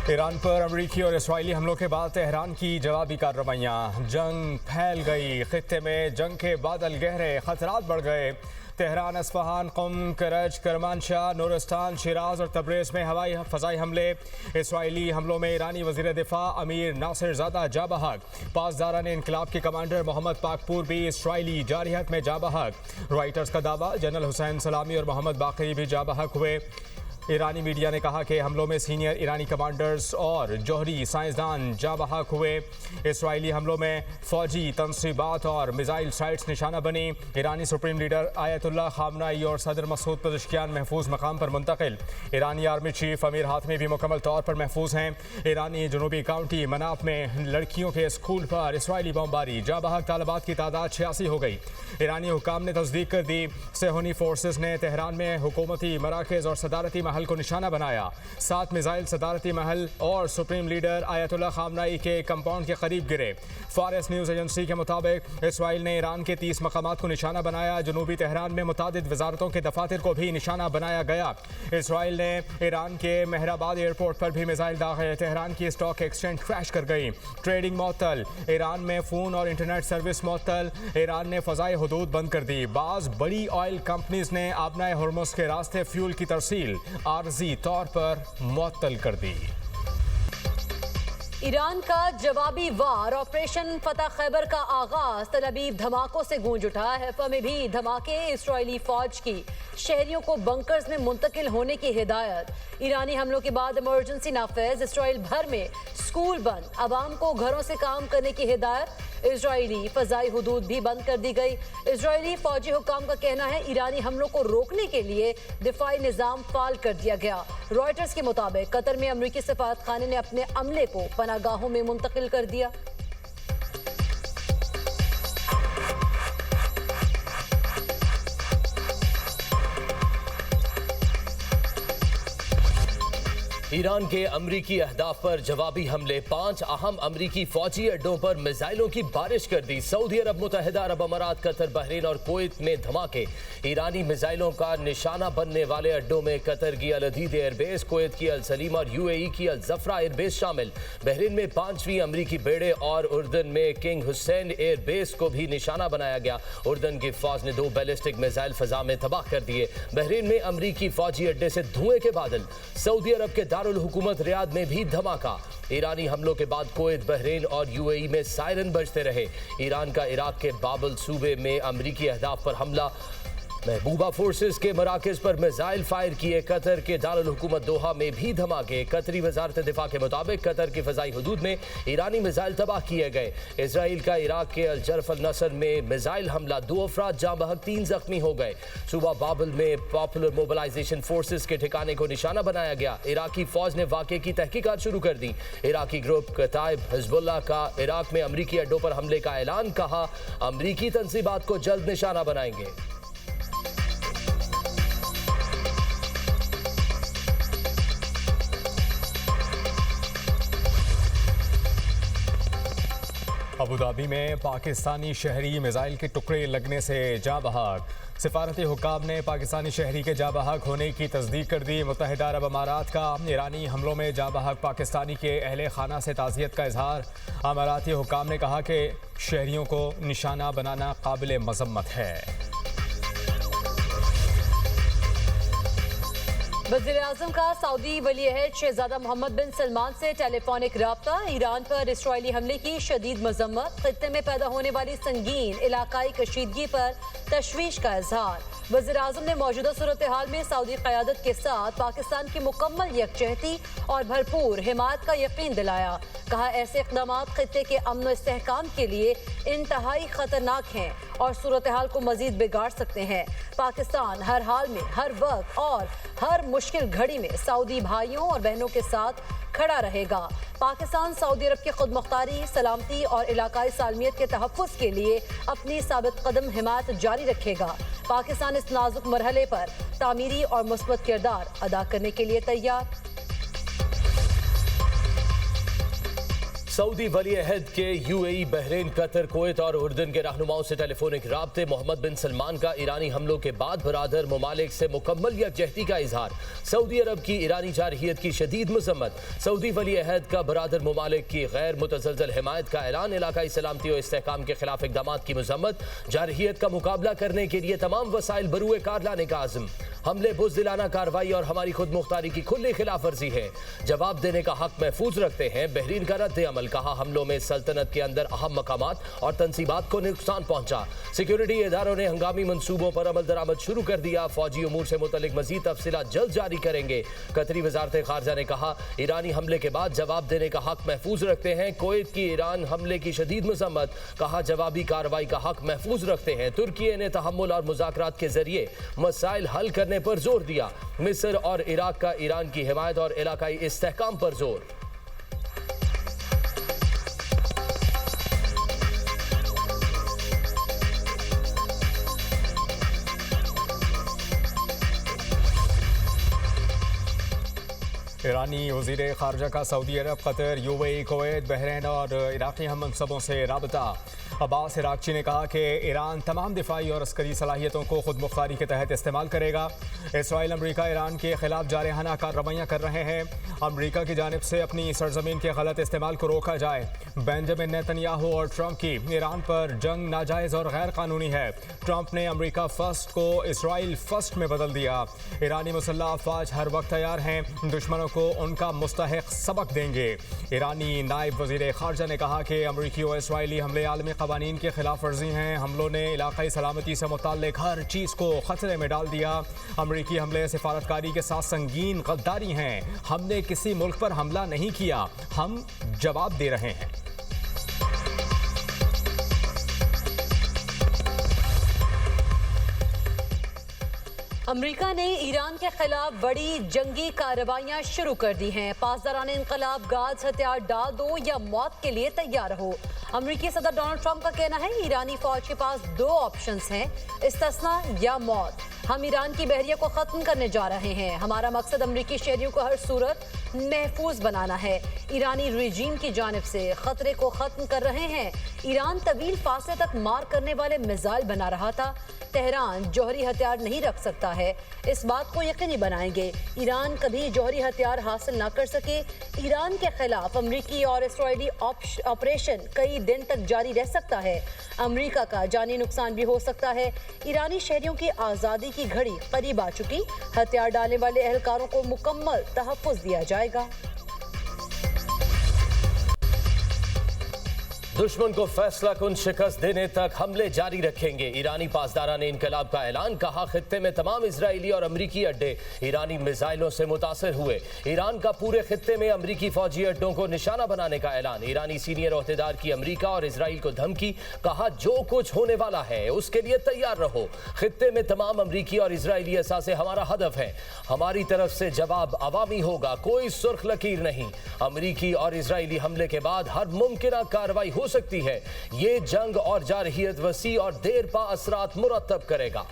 Iran पर अमरीकी और इसराइली हमलों के बाद तेहरान की जवाबी कार्रवाइयाँ। जंग फैल गई, खित्ते में जंग के बादल गहरे, खतरात बढ़ गए। तेहरान, असफहान, कुम, करज, करमानशाह, नूरिस्तान, शिराज और तबरेज़ में हवाई फ़ज़ाई हमले। इसराइली हमलों में ईरानी वज़ीर दिफ़ा अमीर नासिर ज़ादा जा बहक। पासदारान इनकलाब के कमांडर मोहम्मद पाकपुर भी इसराइली जारहियत में जा बहक। रॉयटर्स का दावा, जनरल हुसैन सलामी और मोहम्मद बाक़री भी जा बहक हुए। ईरानी मीडिया ने कहा कि हमलों में सीनियर ईरानी कमांडर्स और जौहरी साइंसदान जा बहक हुए। इसराइली हमलों में फ़ौजी तनसीबात और मिसाइल साइट्स निशाना बनी। ईरानी सुप्रीम लीडर आयतुल्लाह खामनाई और सदर मसूद पज़ेश्कियान महफूज मकाम पर मुंतकिल। ईरानी आर्मी चीफ अमीर हातमी भी मुकम्मल तौर पर महफूज हैं। ईरानी जनूबी काउंटी मनाफ में लड़कियों के स्कूल पर इसराइली बमबारी, जा बहक तालिबात की तादाद 86 हो गई। ईरानी हुकाम ने तस्दीक कर दी, सेहूनी फोर्सेस ने तेहरान में हुकूमती मराकज़ और सदारती महल को निशाना बनाया। 7 मिसाइल सदारती महल और सुप्रीम लीडर आयतुल्लाह खामनाई के कंपाउंड के करीब गिरे। फारस न्यूज़ एजेंसी के मुताबिक इसराइल ने ईरान के 30 मकामात को निशाना बनाया। जनूबी तेहरान में मुतादिद वजारतों के दफातर को भी निशाना बनाया गया। इसराइल ने ईरान के मेहराबाद एयरपोर्ट पर भी मिसाइल दागे। तेहरान की स्टॉक एक्सचेंज क्रैश कर गई। ट्रेडिंग मअतल। ईरान में फ़ोन और इंटरनेट सर्विस मअतल। ईरान ने फ़ज़ाई हुदूद बंद कर दी। बाज़ बड़ी ऑयल कंपनीज ने आबनाए हुर्मुज़ के रास्ते फ्यूल की तरसील आर्जी तौर पर मुअत्तल कर दी। ईरान का जवाबी वार ऑपरेशन फतह खैबर का आगाज तल अबीब धमाकों से गूंज उठा है। हैफा में भी धमाके। इसराइली फौज की शहरियों को बंकर्स में मुंतकिल होने की हिदायत। ईरानी हमलों के बाद इमरजेंसी नाफिज। इसराइल भर में स्कूल बंद, आवाम को घरों से काम करने की हिदायत। इजरायली फ़ज़ाई हुदूद भी बंद कर दी गई। इजरायली फौजी हुक्काम का कहना है ईरानी हमलों को रोकने के लिए दिफाई निज़ाम फाल कर दिया गया। रॉयटर्स के मुताबिक कतर में अमरीकी सफारत खाने ने अपने अमले को पनागाहों में मुंतकिल कर दिया। ईरान के अमरीकी अहदाफ पर जवाबी हमले। 5 अहम अमरीकी फौजी अड्डों पर मिसाइलों की बारिश कर दी। सऊदी अरब, मुत्तहिदा अरब अमारात, कतर, बहरीन और कुवैत में धमाके। ईरानी मिसाइलों का निशाना बनने वाले अड्डों में कतर की अल-अदीद एयरबेस, कुवैत की अल-सलीमा और यूएई की अल-जफरा एयरबेस शामिल। बहरीन में 5वीं अमरीकी बेड़े और उर्दन में किंग हुसैन एयरबेस को भी निशाना बनाया गया। उर्दन की फौज ने 2 बैलिस्टिक मिसाइल फजा में तबाह कर दिए। बहरीन में अमरीकी फौजी अड्डे से धुएं के बादल। सऊदी अरब के दारुल हुकूमत रियाद में भी धमाका। ईरानी हमलों के बाद कुवैत, बहरीन और यूएई में सायरन बजते रहे। ईरान का इराक के बाबल सूबे में अमरीकी अहदाफ पर हमला। महबूबा फोर्सेस के मराकज़ पर मिसाइल फायर किए। कतर के दारुल हुकूमत दोहा में भी धमाके। कतरी वजारत दिफा के मुताबिक कतर की फ़ज़ाई हुदूद में ईरानी मिसाइल तबाह किए गए। इसराइल का इराक के अल जर्फ अल नसर में मिसाइल हमला। 2 अफराद जाँ बहक, 3 जख्मी हो गए। सूबा बाबल में पॉपुलर मोबिलाइजेशन फोर्सेस के ठिकाने को निशाना बनाया गया। इराकी फौज ने वाक़े की तहकीकात शुरू कर दी। इराकी ग्रुप कताइब हिज़्बुल्लाह का इराक में अमरीकी अड्डों पर हमले का ऐलान। कहा, अमरीकी तंसीबात को जल्द निशाना बनाएंगे। अबू धाबी में पाकिस्तानी शहरी मिसाइल के टुकड़े लगने से जा बहक। सिफारती हुक्काम ने पाकिस्तानी शहरी के जा बहक होने की तस्दीक कर दी। मुत्तहिदा अरब अमारात का ईरानी हमलों में जा बहक पाकिस्तानी के अहले खाना से ताज़ियत का इजहार। अमाराती हुक्काम ने कहा कि शहरियों को निशाना बनाना काबिल मज़म्मत है। वज़ीर-ए-आज़म का सऊदी वली-ए-अहद शहज़ादा मोहम्मद बिन सलमान से टेलीफोनिक राब्ता। ईरान पर इसराइली हमले की शदीद मज़म्मत। खित्ते में पैदा होने वाली संगीन इलाकाई कशीदगी पर तशवीश का इजहार। वज़ीर-ए-आज़म ने मौजूदा सूरत हाल में सऊदी क़यादत के साथ पाकिस्तान की मुकम्मल यकजहती और भरपूर हिमायत का यकीन दिलाया। कहा, ऐसे इक़दामात खित्ते के अमन व इस्तेहकाम के लिए इंतहाई ख़तरनाक हैं और सूरत हाल को मज़ीद बिगाड़ सकते हैं। पाकिस्तान हर हाल में, हर वक्त और हर मुश्किल घड़ी में सऊदी भाइयों और बहनों के साथ खड़ा रहेगा। पाकिस्तान सऊदी अरब की खुदमुख्तारी, सलामती और इलाकाई सालमियत के तहफ़्फ़ुज़ के लिए अपनी साबित कदम हिमायत जारी रखेगा। पाकिस्तान इस नाजुक मरहले पर तामीरी और मुस्बत किरदार अदा करने के लिए तैयार। सऊदी वली अहद के यूएई, बहरीन, कतर, कुवैत और उर्दन के रहनुमाओं से टेलीफोनिक राब्ते। मोहम्मद बिन सलमान का ईरानी हमलों के बाद बरादर ममालिक से मुकम्मल यकजहती का इजहार। सऊदी अरब की ईरानी जारहियत की शदीद मजम्मत। सऊदी वली अहद का बरादर ममालिक की गैर मुतज़लज़ल हिमायत का ऐलान। इलाकाई सलामती और इस्तेहकाम के खिलाफ इक़दामात की मजम्मत। जारहियत का मुकाबला करने के लिए तमाम वसाइल बरूए कार लाने का आज़म। हमले बुज़दिलाना कार्रवाई और हमारी खुद मुख्तारी की खुली खिलाफ वर्जी है। जवाब देने का हक महफूज रखते हैं। बहरीन का रद्द अमल। कहा, हमलों में सल्तनत के अंदर अहम मकामात और तंसीबात को नुकसान पहुंचा। सिक्योरिटी इदारों ने हंगामी मंसूबों पर अमल दरामद शुरू कर दिया। फौजी उमूर से मुतल्लिक मजीद तफसीलात जल्द जारी करेंगे। कतरी वजारत खारजा ने कहा, ईरानी हमले के बाद जवाब देने का हक महफूज रखते हैं। कुवैत की ईरान हमले की शदीद मजम्मत। कहा, जवाबी कार्रवाई का हक महफूज रखते हैं। तुर्की ने तहम्मुल और मुज़ाकरात के जरिए मसाइल हल करने पर जोर दिया। मिस्र और इराक का ईरान की हिमायत और इलाकाई इस्तेहकाम पर जोर। ईरानी वज़ीर ख़ारजा का सऊदी अरब, कतर, यूएई, कुवैत, बहरीन और इराक़ी हम मनसबों से राबता। अब्बास इराक़ची ने कहा कि ईरान तमाम दिफाई और अस्करी सलाहियतों को खुद मुख्तारी के तहत इस्तेमाल करेगा। इसराइल अमरीका ईरान के खिलाफ जारहाना कार्रवाइयाँ कर रहे हैं। अमरीका की जानिब से अपनी सरजमीन के गलत इस्तेमाल को रोका जाए। बेंजामिन नेतन्याहू और ट्रंप की ईरान पर जंग नाजायज़ और गैर कानूनी है। ट्रंप ने अमरीका फर्स्ट को इसराइल फर्स्ट में बदल दिया। ईरानी मुसल्लह अफवाज हर वक्त तैयार हैं, दुश्मनों को उनका मुस्तहिक सबक देंगे। ईरानी नायब वज़ीर ख़ारजा ने कहा कि अमरीकी और इसराइली हमले आलमी क़वानीन के खिलाफ वर्जी हैं। हमलों ने इलाकाई सलामती से मुताल्लिक हर चीज़ को खतरे में डाल दिया। अमरीकी हमले सिफारतकारी के साथ संगीन गद्दारी हैं। हमने किसी मुल्क पर हमला नहीं किया, हम जवाब दे रहे हैं। अमरीका ने ईरान के खिलाफ बड़ी जंगी कार्रवाइयां शुरू कर दी हैं। पासदारान इनकलाब, गाज हथियार डाल दो या मौत के लिए तैयार रहो। अमरीकी सदर डोनाल्ड ट्रंप का कहना है, ईरानी फौज के पास दो ऑप्शंस हैं, इस्तिस्ना या मौत। हम ईरान की बहरिया को खत्म करने जा रहे हैं। हमारा मकसद अमरीकी शहरियों को हर सूरत महफूज बनाना है। ईरानी रिजीम की जानिब से खतरे को खत्म कर रहे हैं। ईरान तवील फासले तक मार करने वाले मिसाइल बना रहा था। तेहरान जौहरी हथियार नहीं रख सकता है, इस बात को यकीनी बनाएंगे। ईरान कभी जौहरी हथियार हासिल ना कर सके। ईरान के खिलाफ अमरीकी और इसराइली ऑपरेशन कई दिन तक जारी रह सकता है। अमरीका का जानी नुकसान भी हो सकता है। ईरानी शहरियों की आज़ादी की घड़ी करीब आ चुकी। हथियार डालने वाले एहलकारों को मुकम्मल तहफ़्फ़ुज़ दिया जाएगा। दुश्मन को फैसला कुन शिकस्त देने तक हमले जारी रखेंगे। ईरानी पासदारा ने इनकलाब का ऐलान। कहा, खित्ते में तमाम इजरायली और अमरीकी अड्डे ईरानी मिसाइलों से मुतासर हुए। ईरान का पूरे खित्ते में अमरीकी फौजी अड्डों को निशाना बनाने का ऐलान। ईरानी सीनियर ओहदेदार की अमरीका और इसराइल को धमकी। कहा, जो कुछ होने वाला है उसके लिए तैयार रहो। खित्ते में तमाम अमरीकी और इसराइली असासे हमारा हदफ है। हमारी तरफ से जवाब अवामी होगा, कोई सुर्ख लकीर नहीं। अमरीकी और इसराइली हमले के बाद हर मुमकिन कार्रवाई हो सकती है। ये जंग और जारहियत वसी और देर पा असरात मुरतब करेगा।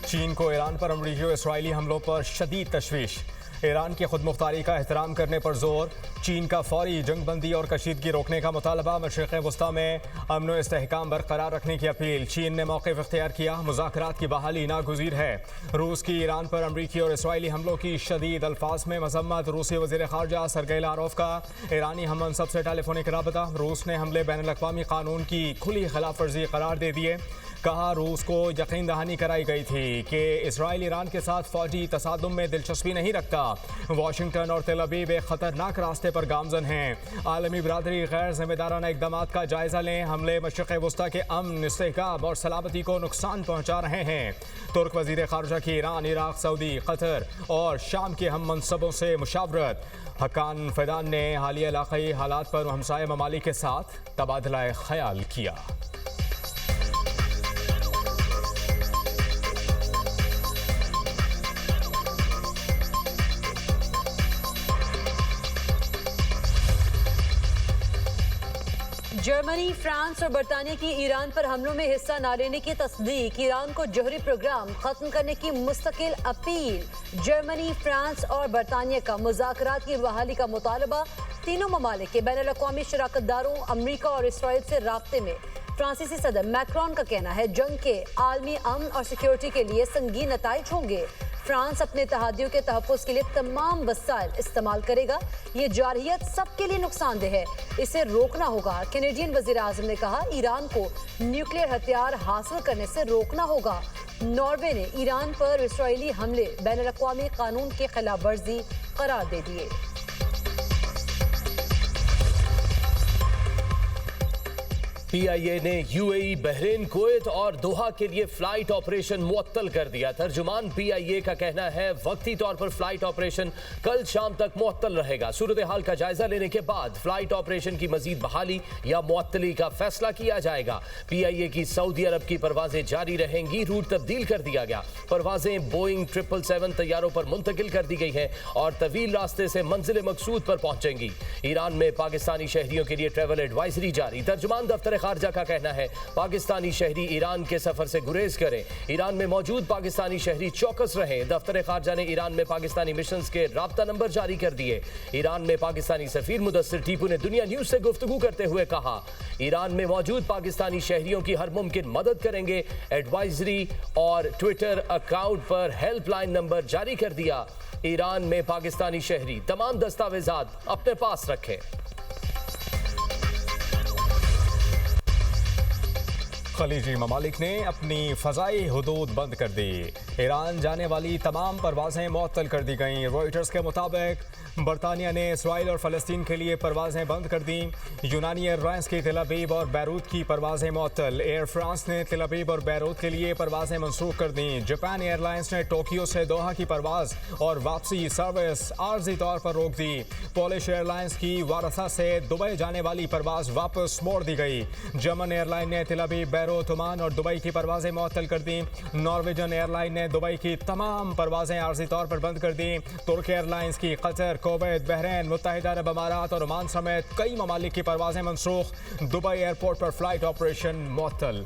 चीन को ईरान पर अमरीकी और इसराइली हमलों पर शदीद तशवीश। ईरान की खुद मुख्तारी का एहतराम करने पर जोर। चीन का फौरी जंगबंदी और कशीदगी रोकने का मुतालबा। मशरिक़ वस्ता में अमन व इस्तेहकाम बरकरार रखने की अपील। चीन ने मौक़िफ़ इख्तियार किया, मुज़ाकरात की बहाली नागुज़ीर है। रूस की ईरान पर अमरीकी और इसराइली हमलों की शदीद अल्फाज में मज़म्मत। रूसी वज़ीर ख़ारजा सरगेई लारोव का ईरानी हम मनसब से टेलीफोनिक राबता। रूस ने हमले बैनुल अक़वामी क़ानून की खुली खिलाफ वर्जी करार दे दिए। कहा, रूस को यकीन दहानी कराई गई थी कि इसराइल ईरान के साथ फौजी तसादुम में दिलचस्पी नहीं रखता। वाशिंगटन और तेल अवीव एक ख़तरनाक रास्ते पर गामजन हैं। आलमी बिरादरी गैर जिम्मेदाराना इक़दामात का जायज़ा लें। हमले मशरिक़ वस्ता के अमन, इस्तेहकाम और सलामती को नुकसान पहुँचा रहे हैं। तुर्क वज़ीर ख़ारजा की ईरान, इराक़, सऊदी, कतर और शाम के हम मनसबों से मुशावरत। हकान फ़ैदान ने हालिया इलाक़ाई हालात पर हमसाया ममालिक के साथ तबादला ख्याल किया। जर्मनी, फ्रांस और बरतानिया की ईरान पर हमलों में हिस्सा न लेने की तस्दीक। ईरान को जौहरी प्रोग्राम खत्म करने की मुस्तकिल अपील। जर्मनी, फ्रांस और बरतानिया का मुज़ाकरात की बहाली का मुतालबा। तीनों ममालिक के बैनुल अक़वामी शराकतदारों अमरीका और इसराइल से राब्ते में। फ्रांसीसी सदर मैक्रोन का कहना है जंग के आलमी अमन और सिक्योरिटी के लिए संगीन नताइज होंगे। फ्रांस अपने तहादियों के तहफ़्फ़ुज़ के लिए तमाम वसाइल इस्तेमाल करेगा। ये जारहियत सबके लिए नुकसानदेह है, इसे रोकना होगा। कैनेडियन वज़ीर आज़म ने कहा ईरान को न्यूक्लियर हथियार हासिल करने से रोकना होगा। नॉर्वे ने ईरान पर इसराइली हमले बैनुल अक़वामी कानून की खिलाफ वर्जी करार दे दिए। PIA ने UAE, बहरीन, कुवैत और दोहा के लिए फ्लाइट ऑपरेशन मुअत्तल कर दिया। तर्जुमान PIA का कहना है वक्ती तौर पर फ्लाइट ऑपरेशन कल शाम तक मुअत्तल रहेगा। सूरत हाल का जायजा लेने के बाद फ्लाइट ऑपरेशन की मजीद बहाली या मुअत्तली का फैसला किया जाएगा। PIA की सऊदी अरब की परवाजें जारी रहेंगी। रूट तब्दील कर दिया गया। परवाजें बोइंग 777 तैयारों पर मुंतकिल कर दी गई हैं और तवील रास्ते से मंजिल मकसूद पर पहुंचेंगी। ईरान में पाकिस्तानी शहरियों के लिए ट्रैवल एडवाइजरी जारी। तर्जुमान दफ्तर खारजा का कहना है पाकिस्तानी शहरी ईरान के सफर से गुरेज करें। ईरान में मौजूद पाकिस्तानी शहरी चौकस रहें। दफ्तर खारजा ने ईरान में पाकिस्तानी मिशंस के राब्ता नंबर जारी कर दिए। ईरान में पाकिस्तानी सफीर मुदस्सिर टीपू ने दुनिया न्यूज से गुफ्तगू करते हुए कहा ईरान में मौजूद पाकिस्तानी शहरियों की हर मुमकिन मदद करेंगे। एडवाइजरी और ट्विटर अकाउंट पर हेल्पलाइन नंबर जारी कर दिया। ईरान में पाकिस्तानी शहरी तमाम दस्तावेजात अपने पास रखें। खलीजी ममालिक ने अपनी फ़ज़ाई हुदूद बंद कर दी। ईरान जाने वाली तमाम परवाज़ें मुअत्तल कर दी गईं। रॉयटर्स के मुताबिक बरतानिया ने इसराइल और फ़लस्तीन के लिए परवाज़ें बंद कर दी। यूनानी एयरलाइंस की तेल अवीव और बैरूत की परवाज़ें मुअत्तल। एयर फ्रांस ने तेल अवीव और बैरूत के लिए परवाज़ें मनसूख कर दी। जापान एयरलाइंस ने टोक्यो से दोहा की परवाज़ और वापसी सर्विस आर्जी तौर पर रोक दी। पोलिश एयरलाइंस की वारसा से दुबई जाने वाली परवाज़ वापस मोड़ दी गई। जर्मन एयरलाइन ने तेल अवीव, बैरूत, ओमान और दुबई की परवाज़ें मुअत्तल कर दी। नॉर्वेजन एयरलाइन ने दुबई की तमाम परवाज़ें आर्जी तौर पर बंद कर दी। तुर्क एयरलाइंस की कतर, कुवैत, बहरीन, मुत्तहिदा अरब अमारात और ओमान समेत कई ममालिक की परवाज़ें मनसूख। दुबई एयरपोर्ट पर फ्लाइट ऑपरेशन मुअत्तल।